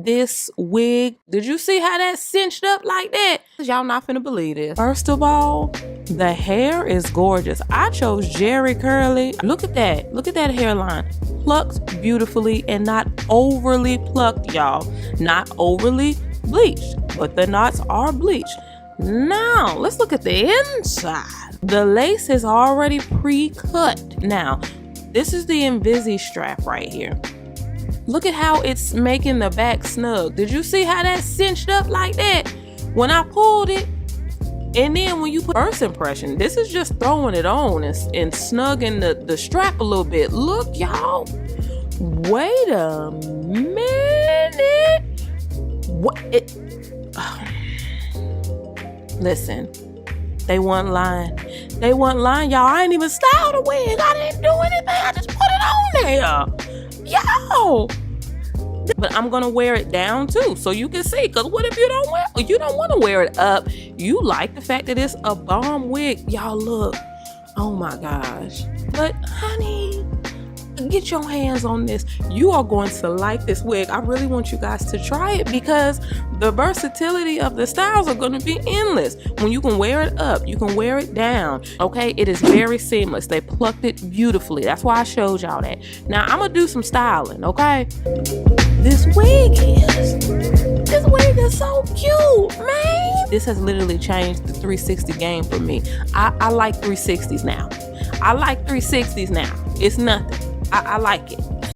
this wig. Did you see how that cinched up like that? Y'all not finna believe this. First of all, the hair is gorgeous. I chose Jerry Curly. Look at that. Look at that hairline. Plucked beautifully and not overly plucked, y'all. Not overly bleached, but the knots are bleached. Now, let's look at the inside. The lace is already pre-cut. Now, this is the Invisi strap right here. Look at how it's making the back snug. Did you see how that cinched up like that? When I pulled it, and then when you put first impression, this is just throwing it on and snugging the strap a little bit. Look, y'all. Wait a minute. What? Listen, they wasn't lying. They wasn't lying, y'all. I ain't even styled the wig. I didn't do anything. I just put it on there. Yo. But I'm gonna wear it down too, so you can see. Cause what if you don't want to wear it up? You like the fact that it's a bomb wig, y'all. Look, oh my gosh. But honey, get your hands on this. You are going to like this wig. I really want you guys to try it because the versatility of the styles are going to be endless. When you can wear it up, you can wear it down. Okay, it is very seamless. They plucked it beautifully. That's why I showed y'all that. Now I'm gonna do some styling. Okay, this wig is so cute, man. This has literally changed the 360 game for me. I like 360s now. I like 360s now. It's nothing. I like it.